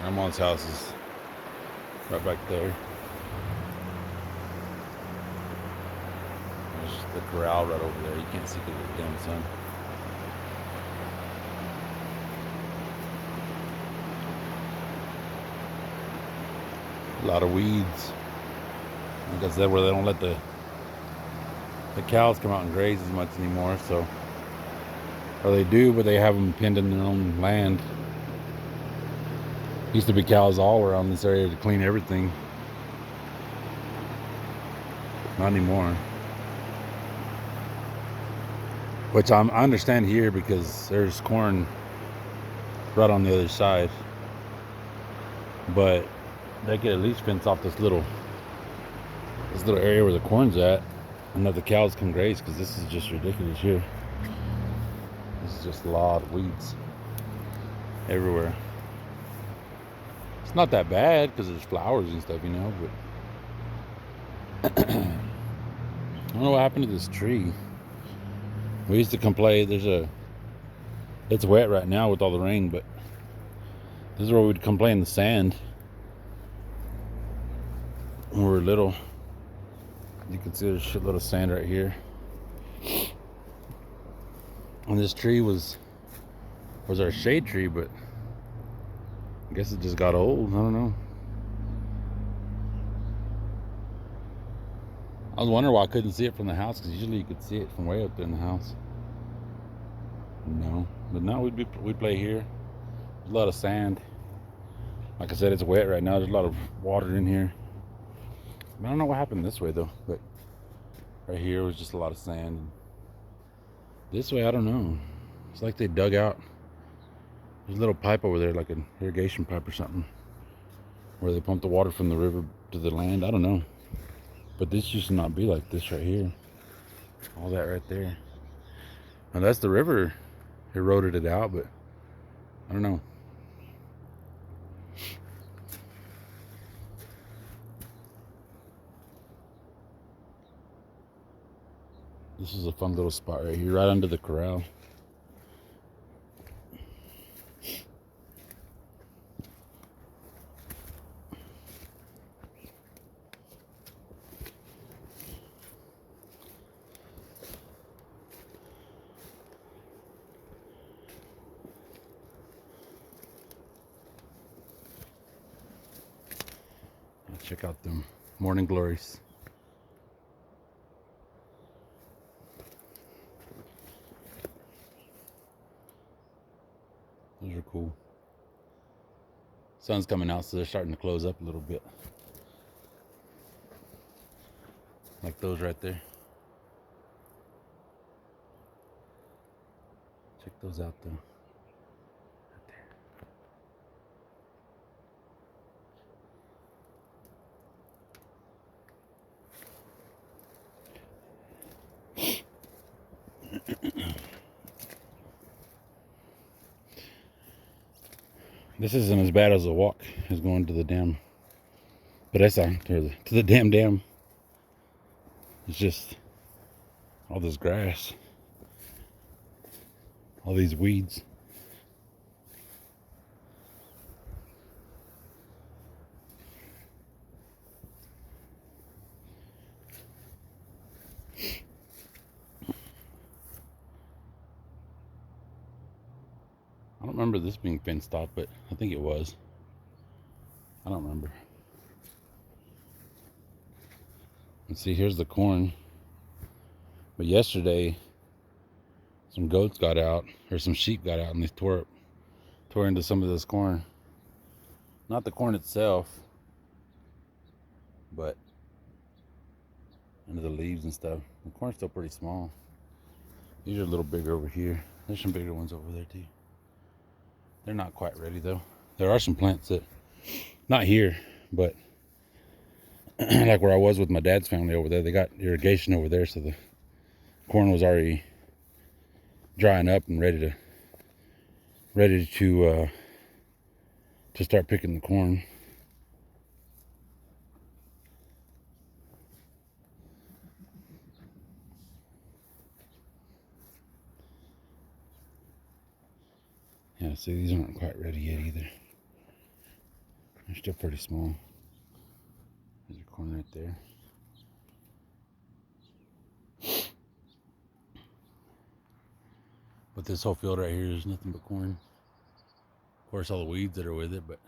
Grandma's house is right back there. There's the corral right over there. You can't see because of the damn sun. A lot of weeds. Like I said, where they don't let the cows come out and graze as much anymore. So, or they do, but they have them pinned in their own land. Used to be cows all around this area to clean everything. Not anymore. Which I understand here because there's corn right on the other side. But they could at least fence off this little area where the corn's at and let the cows come graze, because this is just ridiculous here. This is just a lot of weeds everywhere. It's not that bad because there's flowers and stuff, you know, but I don't know what happened to this tree. We used to complain, it's wet right now with all the rain, but this is where we'd come play in the sand when we were little. You can see there's a shitload of sand right here. And this tree was our shade tree, but I guess it just got old. I don't know. I was wondering why I couldn't see it from the house, because usually you could see it from way up there in the house. No, but now we'd play here. There's a lot of sand. Like I said, it's wet right now. There's a lot of water in here. I don't know what happened this way though, but right here was just a lot of sand. This way, I don't know. It's like they dug out. There's a little pipe over there, like an irrigation pipe or something, where they pump the water from the river to the land. I don't know. But this used to not be like this right here. All that right there. Now that's the river eroded it out, but I don't know. This is a fun little spot right here, right under the corral. Check out them morning glories. Those are cool. Sun's coming out, so they're starting to close up a little bit. Like those right there. Check those out though. This isn't as bad as a walk as going to the damn presa, to the damn dam. It's just all this grass, all these weeds. I don't remember this being fenced off, but I think it was. I don't remember. And see, here's the corn. But yesterday, some goats got out, or some sheep got out, and they tore into some of this corn. Not the corn itself, but into the leaves and stuff. The corn's still pretty small. These are a little bigger over here. There's some bigger ones over there too. They're not quite ready though. There are some plants that, not here, but like where I was with my dad's family over there, they got irrigation over there, so the corn was already drying up and ready to start picking the corn. Yeah, see, these aren't quite ready yet either. They're still pretty small. There's a corn right there. But this whole field right here is nothing but corn. Of course, all the weeds that are with it, but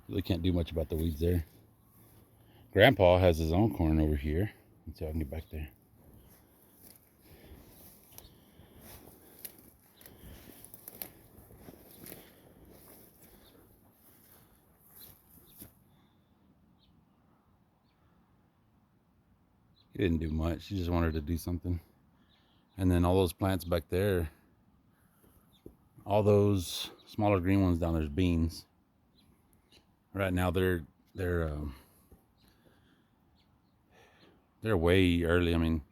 really can't do much about the weeds there. Grandpa has his own corn over here. Let's see if I can get back there. He didn't do much. He just wanted to do something. And then all those plants back there, all those smaller green ones down there's beans. Right now they're way early. I mean,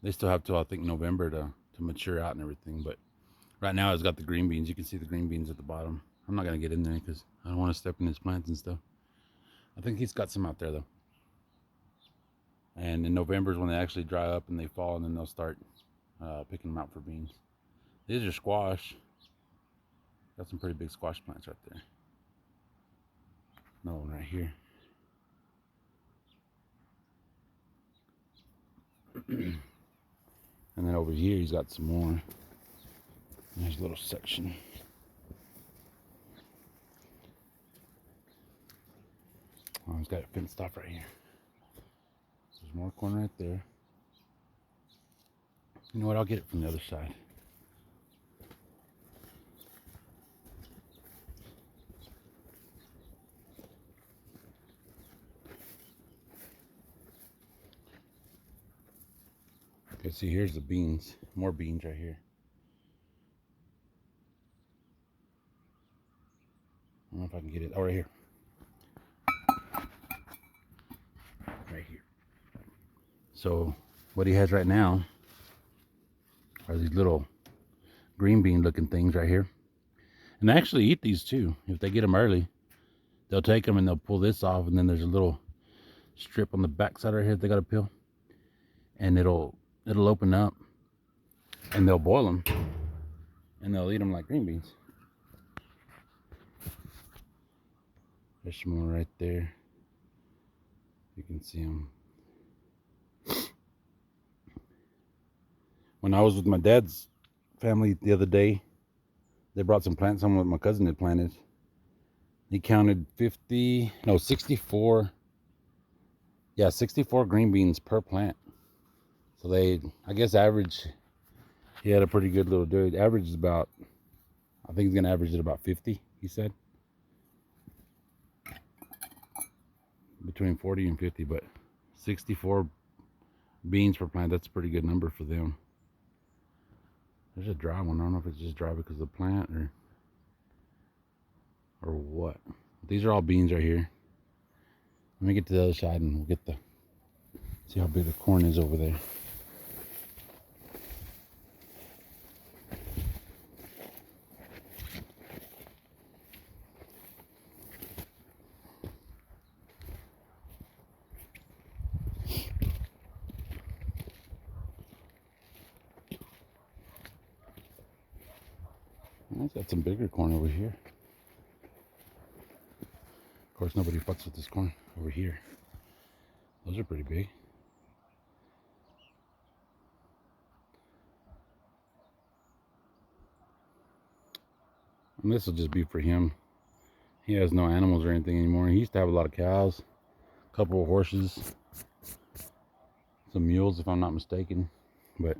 they still have till I think November to mature out and everything. But right now it's got the green beans. You can see the green beans at the bottom. I'm not gonna get in there because I don't want to step in his plants and stuff. I think he's got some out there though. And in November is when they actually dry up and they fall, and then they'll start picking them out for beans. These are squash. Got some pretty big squash plants right there. Another one right here. And then over here he's got some more. There's a little section. Oh, he's got it fenced off right here. There's more corn right there. You know what? I'll get it from the other side. Okay, see, here's the beans. More beans right here. I don't know if I can get it. Oh, right here. Right here. So, what he has right now are these little green bean looking things right here. And they actually eat these too. If they get them early, they'll take them and they'll pull this off, and then there's a little strip on the back side right here they got to peel. And it'll open up, and they'll boil them, and they'll eat them like green beans. There's some more right there. You can see them. When I was with my dad's family the other day, they brought some plants home that my cousin had planted. He counted 64. Yeah, 64 green beans per plant. So they, I guess, average. He had a pretty good little dude. Average is about, I think he's gonna average at about 50. He said between 40 and 50, but 64 beans per plant. That's a pretty good number for them. There's a dry one. I don't know if it's just dry because of the plant or what. These are all beans right here. Let me get to the other side and we'll get see how big the corn is over there. I've got some bigger corn over here. Of course, nobody fucks with this corn over here. Those are pretty big. And this will just be for him. He has no animals or anything anymore. He used to have a lot of cows, a couple of horses, some mules if I'm not mistaken. But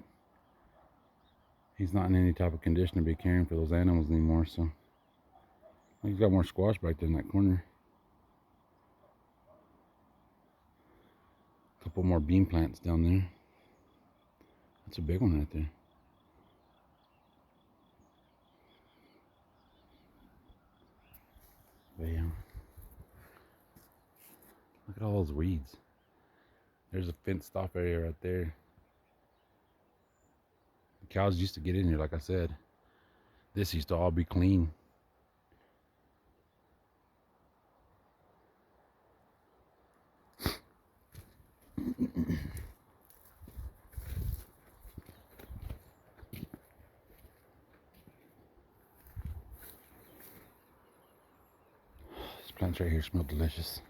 he's not in any type of condition to be caring for those animals anymore. So he's got more squash back there in that corner. A couple more bean plants down there. That's a big one right there. But yeah, look at all those weeds. There's a fenced off area right there. The cows used to get in here, like I said. This used to all be clean. plants right here smell delicious.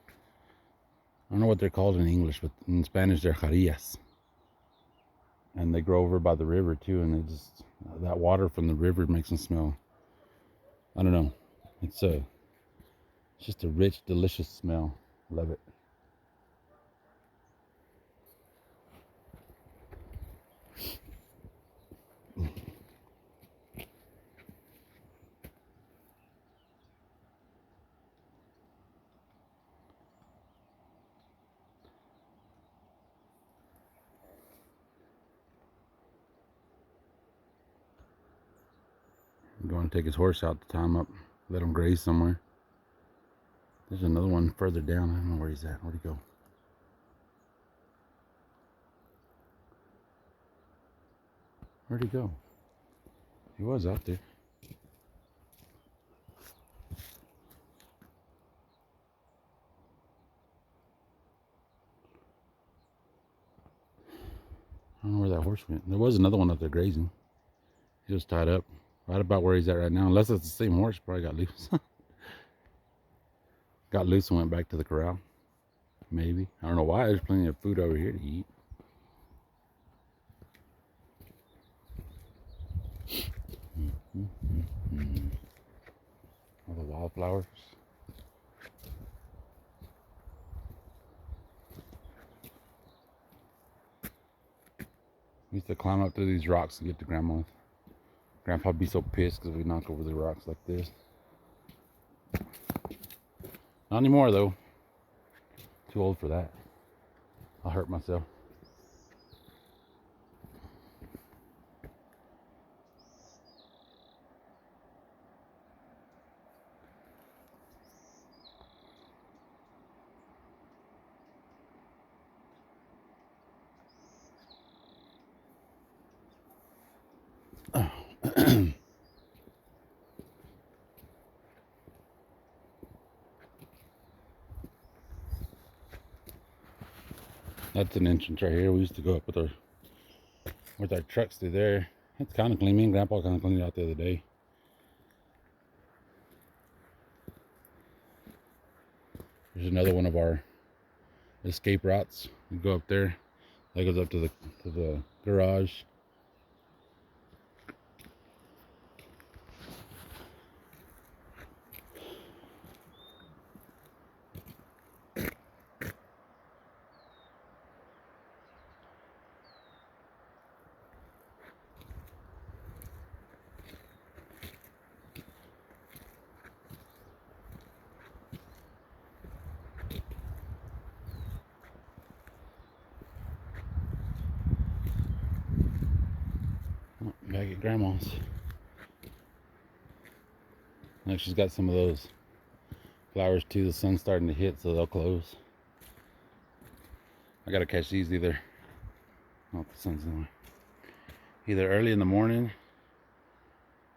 I don't know what they're called in English, but in Spanish they're jarillas. And they grow over by the river too, and they just, that water from the river makes them smell, I don't know. It's just a rich, delicious smell. Love it. I'm going to take his horse out to tie him up, let him graze somewhere. There's another one further down. I don't know where he's at. Where'd he go? Where'd he go? He was out there. I don't know where that horse went. There was another one up there grazing. He was tied up right about where he's at right now. Unless it's the same horse, probably got loose. Got loose and went back to the corral. Maybe. I don't know why. There's plenty of food over here to eat. All the wildflowers. We used to climb up through these rocks to get to Grandma's. Grandpa'd be so pissed because we knock over the rocks like this. Not anymore though. Too old for that. I'll hurt myself. That's an entrance right here. We used to go up with our trucks through there. It's kind of clean. Me and Grandpa kind of cleaned it out the other day. There's another one of our escape routes. We go up there. That goes up to the garage. Back at Grandma's. Now she's got some of those flowers too. The sun's starting to hit, so they'll close. I gotta catch these either. Oh, the sun's in the way. Either early in the morning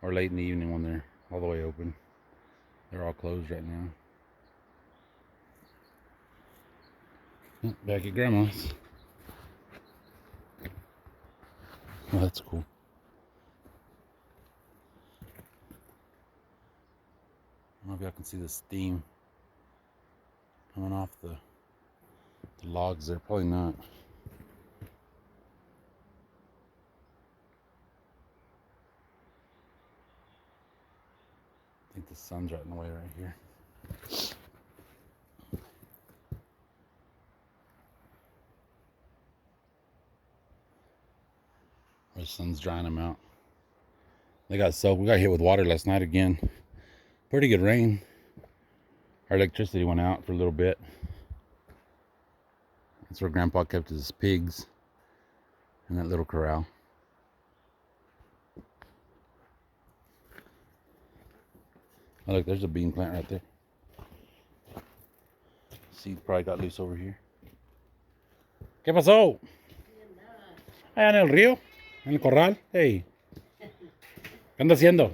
or late in the evening when they're all the way open. They're all closed right now. Back at Grandma's. Oh, that's cool. I don't know if y'all can see the steam coming off the logs there. Probably not. I think the sun's right in the way right here. The sun's drying them out. They got soaked. We got hit with water last night again. Pretty good rain. Our electricity went out for a little bit. That's where Grandpa kept his pigs in that little corral. Oh, look, there's a bean plant right there. Seed probably got loose over here. ¿Qué pasó? Allá en el río, en el corral. Hey. ¿Qué anda haciendo?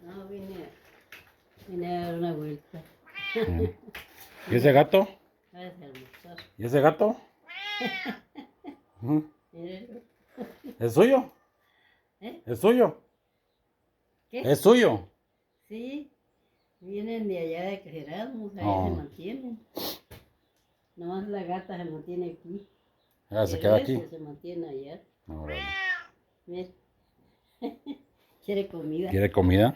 No, vine a dar una vuelta. ¿Y ese gato? Vas a almorzar. ¿Y ese gato? Míralo. ¿Es suyo? ¿Eh? ¿Es suyo? ¿Qué? ¿Es suyo? Sí, Vienen de allá de Erasmus, ahí Oh. se mantienen. Nomás la gata se mantiene aquí. Ah, se El queda aquí. resto se mantiene allá. Órale. Mira. Quiere comida. ¿Quiere comida?